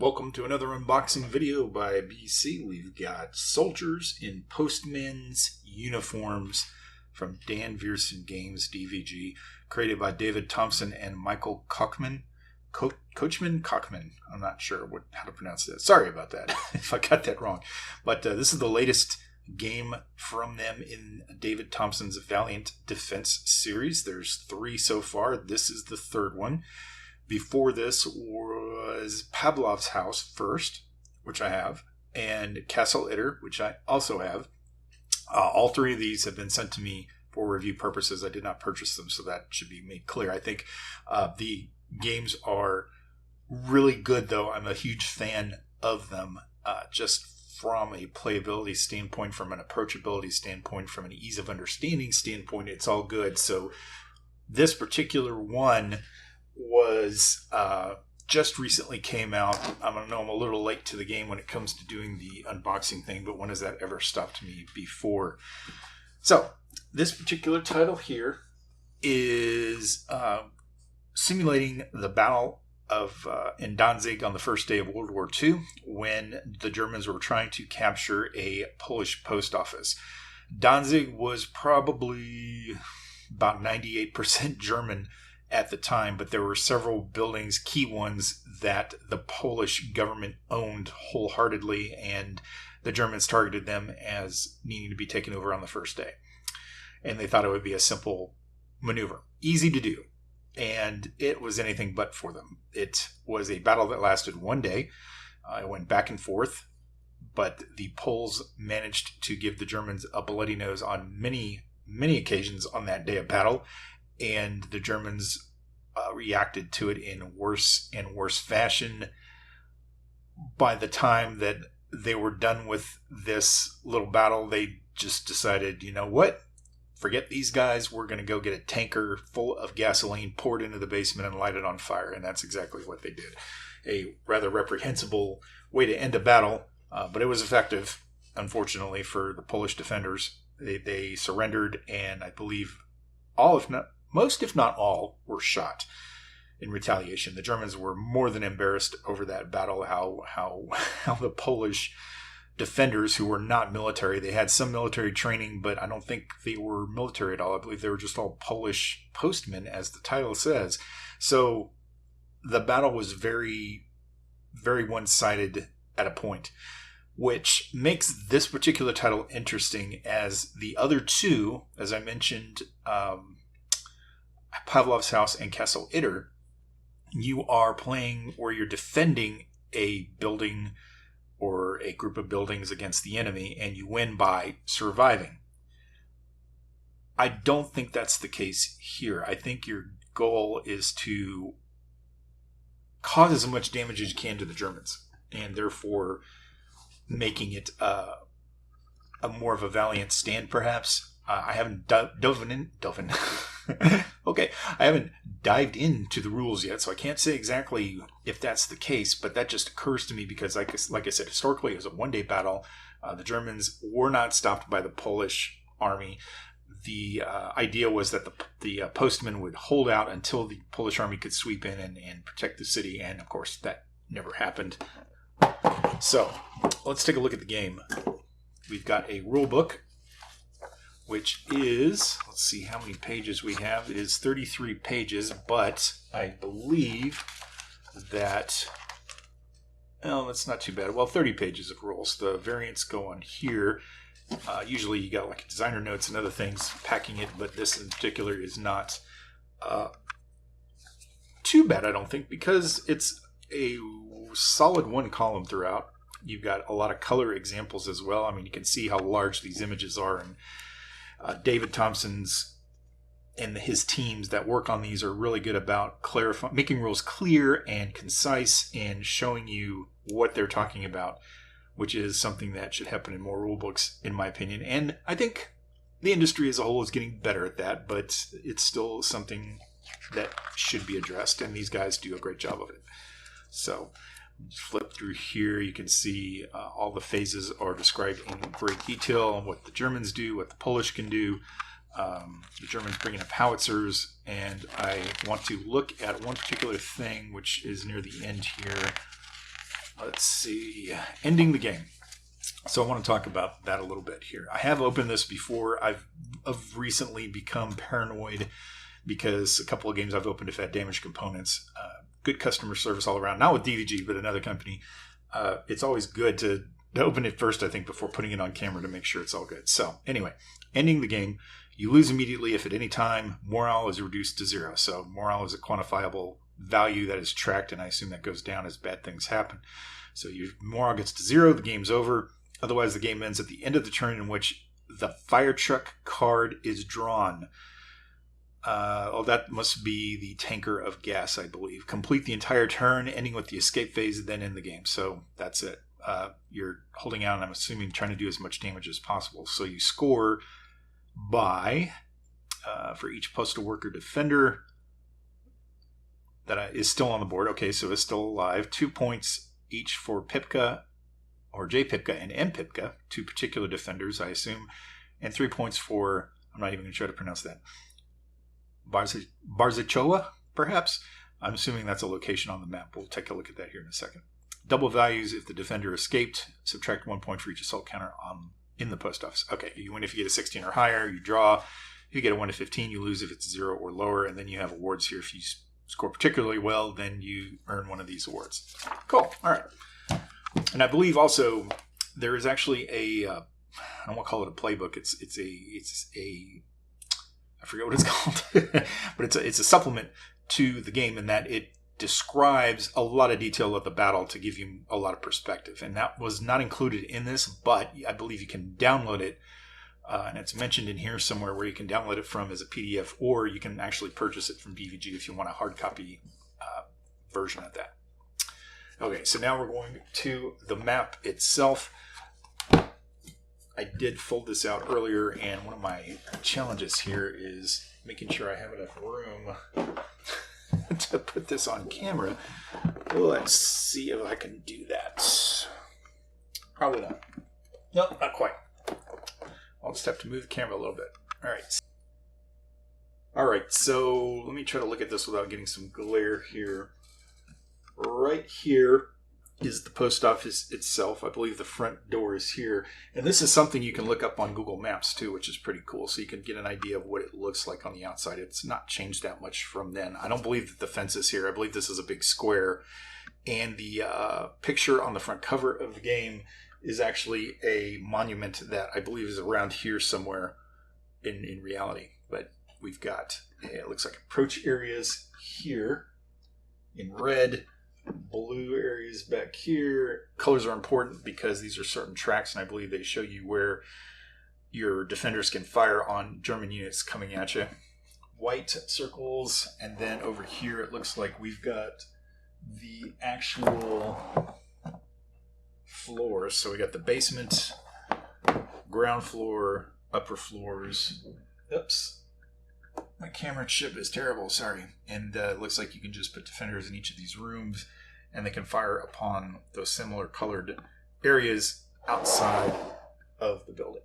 Welcome to another unboxing video by BC. We've got soldiers in Postmen's uniforms from Dan Viersen Games DVG, created by David Thompson and Michael Kochman. Kochman? I'm not sure how to pronounce that. Sorry about that if I got that wrong. But this is the latest game from them in David Thompson's Valiant Defense series. There's 3 so far. This is the 3rd one. Before this was Pavlov's House first, which I have, and Castle Itter, which I also have. All 3 of these have been sent to me for review purposes. I did not purchase them, so that should be made clear. I think the games are really good, though. I'm a huge fan of them, just from a playability standpoint, from an approachability standpoint, from an ease of understanding standpoint. It's all good. So this particular one was just recently came out. I don't know, I'm a little late to the game when it comes to doing the unboxing thing, but when has that ever stopped me before? So this particular title here is simulating the battle of in Danzig on the first day of World War II, when the Germans were trying to capture a Polish post office. Danzig was probably about 98% German at the time, but there were several buildings, key ones, that the Polish government owned wholeheartedly, and the Germans targeted them as needing to be taken over on the first day. And they thought it would be a simple maneuver, easy to do, and it was anything but for them. It was a battle that lasted 1 day. It went back and forth, but the Poles managed to give the Germans a bloody nose on many occasions on that day of battle. And the Germans reacted to it in worse and worse fashion. By the time that they were done with this little battle, they just decided, you know what? Forget these guys. We're going to go get a tanker full of gasoline, pour it into the basement, and light it on fire. And that's exactly what they did. A rather reprehensible way to end a battle, but it was effective, unfortunately, for the Polish defenders. They surrendered, and I believe most, if not all, were shot in retaliation. The Germans were more than embarrassed over that battle, how the Polish defenders, who were not military, they had some military training, but I don't think they were military at all. I believe they were just all Polish postmen, as the title says. So the battle was very, very one-sided at a point, which makes this particular title interesting, as the other 2, as I mentioned, Pavlov's House and Castle Itter, you are playing where you're defending a building or a group of buildings against the enemy, and you win by surviving. I don't think that's the case here. I think your goal is to cause as much damage as you can to the Germans, and therefore making it a more of a valiant stand, perhaps. I haven't okay, I haven't dived into the rules yet, so I can't say exactly if that's the case, but that just occurs to me because, like I said, historically it was a 1-day battle. The Germans were not stopped by the Polish army. The idea was that the postmen would hold out until the Polish army could sweep in and protect the city, and of course that never happened. So let's take a look at the game. We've got a rule book, which is, let's see how many pages we have. It is 33 pages, but I believe that, well, that's not too bad. Well, 30 pages of rules. The variants go on here. Usually you got like designer notes and other things packing it, but this in particular is not too bad, I don't think, because it's a solid 1 column throughout. You've got a lot of color examples as well. I mean, you can see how large these images are, and David Thompson's and his teams that work on these are really good about clarifying, making rules clear and concise, and showing you what they're talking about, which is something that should happen in more rule books, in my opinion. And I think the industry as a whole is getting better at that, but it's still something that should be addressed, and these guys do a great job of it. So flip through here, you can see all the phases are described in great detail on what the Germans do, what the Polish can do. The Germans bringing up howitzers, and I want to look at one particular thing which is near the end here. let's see, ending the game. So I want to talk about that a little bit here. I have opened this before. I've recently become paranoid because a couple of games I've opened have had damaged components. Good customer service all around. Not with DVG, but another company. It's always good to open it first, I think, before putting it on camera to make sure it's all good. So anyway, ending the game. You lose immediately if at any time morale is reduced to 0. So morale is a quantifiable value that is tracked, and I assume that goes down as bad things happen. So your morale gets to 0, the game's over. Otherwise, the game ends at the end of the turn in which the fire truck card is drawn. That must be the tanker of gas, I believe. Complete the entire turn, ending with the escape phase, then end the game. So that's it. You're holding out, and I'm assuming trying to do as much damage as possible. So you score by, for each postal worker defender that is still on the board. Okay, so it's still alive. 2 points each for Pipka, or J. Pipka and M. Pipka, 2 particular defenders, I assume. And 3 points for, I'm not even going to try to pronounce that, Barzachoa, perhaps? I'm assuming that's a location on the map. We'll take a look at that here in a second. Double values if the defender escaped. Subtract 1 point for each assault counter in the post office. Okay, you win if you get a 16 or higher. You draw. If you get a 1 to 15, you lose if it's 0 or lower. And then you have awards here. If you score particularly well, then you earn one of these awards. Cool. All right. And I believe also there is actually a, I don't want to call it a playbook. It's a I forget what it's called, but it's a supplement to the game in that it describes a lot of detail of the battle to give you a lot of perspective. And that was not included in this, but I believe you can download it. And it's mentioned in here somewhere where you can download it from as a PDF, or you can actually purchase it from DVG if you want a hard copy version of that. Okay, so now we're going to the map itself. I did fold this out earlier, and one of my challenges here is making sure I have enough room to put this on camera. Let's see if I can do that. Probably not. Nope, not quite. I'll just have to move the camera a little bit. All right, so let me try to look at this without getting some glare here. Right here is the post office itself. I believe the front door is here. And this is something you can look up on Google Maps too, which is pretty cool. So you can get an idea of what it looks like on the outside. It's not changed that much from then. I don't believe that the fence is here. I believe this is a big square. And the picture on the front cover of the game is actually a monument that I believe is around here somewhere in reality. But we've got, it looks like approach areas here in red. Blue areas back here. Colors are important because these are certain tracks, and I believe they show you where your defenders can fire on German units coming at you. White circles, and then over here it looks like we've got the actual floors. So we got the basement, ground floor, upper floors. Oops. My camera chip is terrible, sorry. And it looks like you can just put defenders in each of these rooms, and they can fire upon those similar colored areas outside of the building.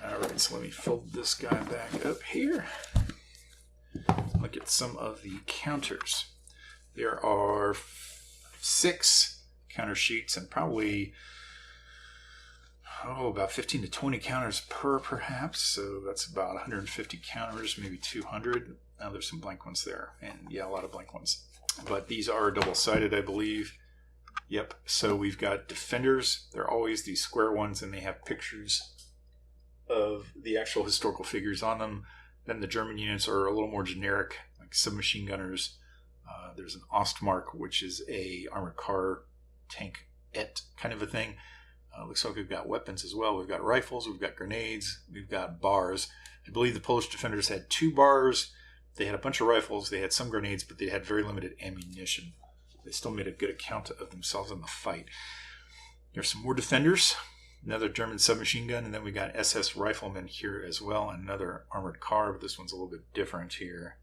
All right, so let me fold this guy back up here. Look at some of the counters. There are 6 counter sheets and probably about 15 to 20 counters per, perhaps. So that's about 150 counters, maybe 200. Now there's some blank ones there, and yeah, a lot of blank ones. But these are double-sided, I believe. Yep. So we've got defenders. They're always these square ones, and they have pictures of the actual historical figures on them. Then the German units are a little more generic, like submachine gunners. There's an Ostmark, which is a armored car tank-et kind of a thing. Looks like we've got weapons as well. We've got rifles, we've got grenades, we've got bars. I believe the Polish defenders had 2 bars. They had a bunch of rifles, they had some grenades, but they had very limited ammunition. They still made a good account of themselves in the fight. There's some more defenders, another German submachine gun, and then we got SS riflemen here as well, and another armored car, but this one's a little bit different here.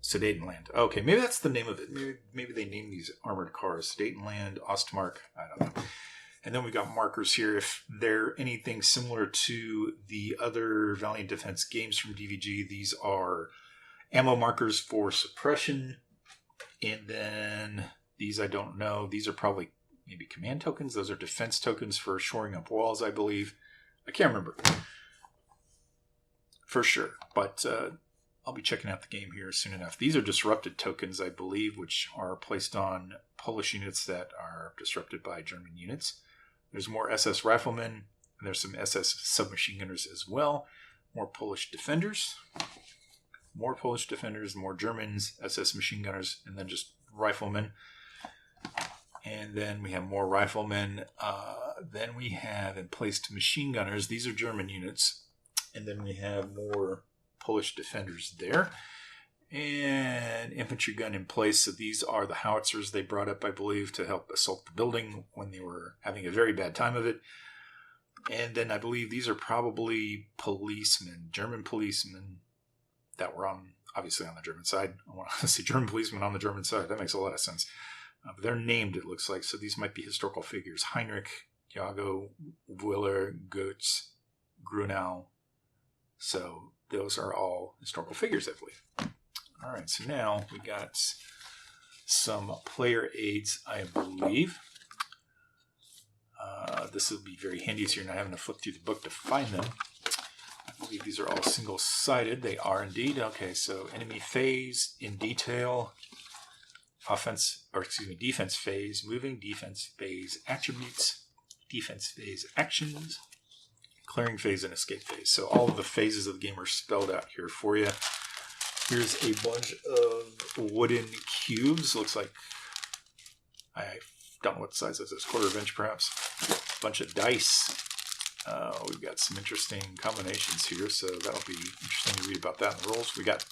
Sudetenland. Okay, maybe that's the name of it. Maybe they named these armored cars. Sudetenland, Ostmark, I don't know. And then we got markers here. If they're anything similar to the other Valiant Defense games from DVG, these are ammo markers for suppression And then these I don't know. These are probably maybe command tokens. Those are defense tokens for shoring up walls, I believe. I can't remember for sure, but I'll be checking out the game here soon enough. These are disrupted tokens, I believe, which are placed on Polish units that are disrupted by German units. There's more SS riflemen, and there's some SS submachine gunners as well. More Polish defenders. More Polish defenders, more Germans, SS machine gunners, and then just riflemen. And then we have more riflemen. Then we have emplaced machine gunners. These are German units. And then we have more Polish defenders there. And infantry gun in place. So these are the howitzers they brought up, I believe, to help assault the building when they were having a very bad time of it. And then I believe these are probably policemen, German policemen that were obviously on the German side. I want to see German policemen on the German side. That makes a lot of sense. But they're named, it looks like. So these might be historical figures. Heinrich, Jago, Willer, Goetz, Grunau. So those are all historical figures, I believe. All right, so now we got some player aids, I believe. This will be very handy so you're not having to flip through the book to find them. I believe these are all single-sided. They are indeed. Okay, so enemy phase in detail, defense phase, moving, defense phase attributes, defense phase actions, clearing phase, and escape phase. So all of the phases of the game are spelled out here for you. Here's a bunch of wooden cubes. Looks like, I don't know what size this is, quarter of inch perhaps. A bunch of dice. We've got some interesting combinations here, so that'll be interesting to read about that in the rules. We got,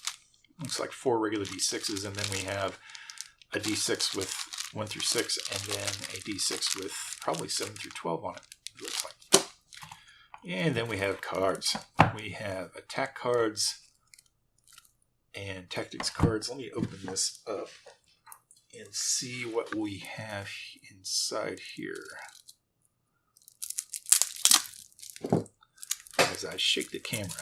looks like 4 regular D6s, and then we have a D6 with 1 through 6, and then a D6 with probably 7 through 12 on it, it looks like. And then we have cards. We have attack cards and tactics cards. Let me open this up and see what we have inside here. As I shake the camera.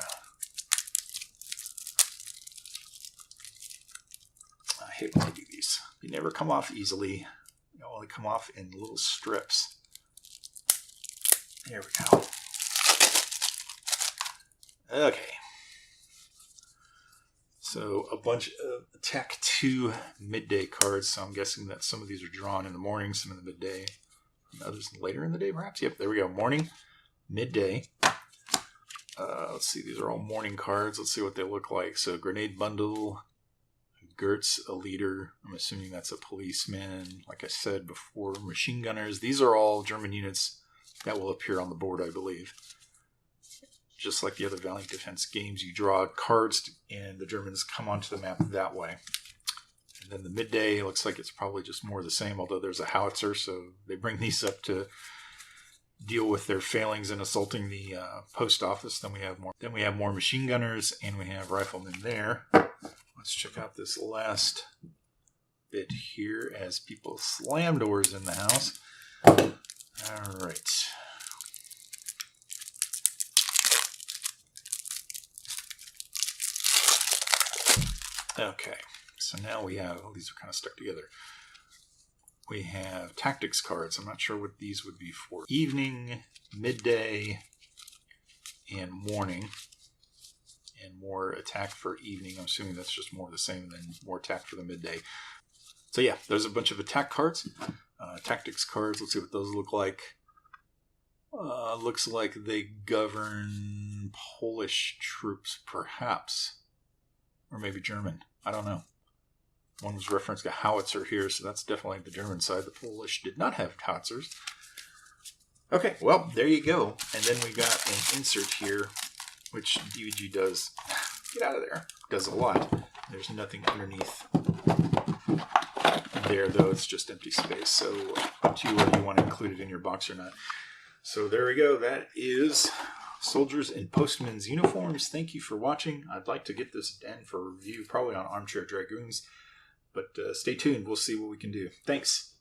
I hate when I do these. They never come off easily. They only come off in little strips. There we go. Okay. So a bunch of Attack 2 midday cards. So I'm guessing that some of these are drawn in the morning, some in the midday, and others later in the day perhaps. Yep, there we go. Morning, midday. Let's see, these are all morning cards. Let's see what they look like. So grenade bundle, Gertz, a leader. I'm assuming that's a policeman. Like I said before, machine gunners. These are all German units that will appear on the board, I believe. Just like the other Valiant Defense games, you draw cards and the Germans come onto the map that way. And then the midday looks like it's probably just more of the same, although there's a howitzer, so they bring these up to deal with their failings in assaulting the post office. Then we have more machine gunners, and we have riflemen there. Let's check out this last bit here as people slam doors in the house. All right. Okay, so now we have, oh, these are kind of stuck together. We have tactics cards. I'm not sure what these would be for. Evening, midday, and morning. And more attack for evening. I'm assuming that's just more of the same, and then more attack for the midday. So yeah, there's a bunch of attack cards. Tactics cards, let's see what those look like. Looks like they govern Polish troops, perhaps. Or maybe German. I don't know. One was referenced a howitzer here, so that's definitely the German side. The Polish did not have howitzers. Okay, well, there you go. And then we got an insert here, which DVG does. Get out of there. Does a lot. There's nothing underneath there, though. It's just empty space. So up to you whether you want to include it in your box or not. So there we go. That is Soldiers in Postmen's uniforms. Thank you for watching. I'd like to get this in for review, probably on Armchair Dragoons. But stay tuned. We'll see what we can do. Thanks.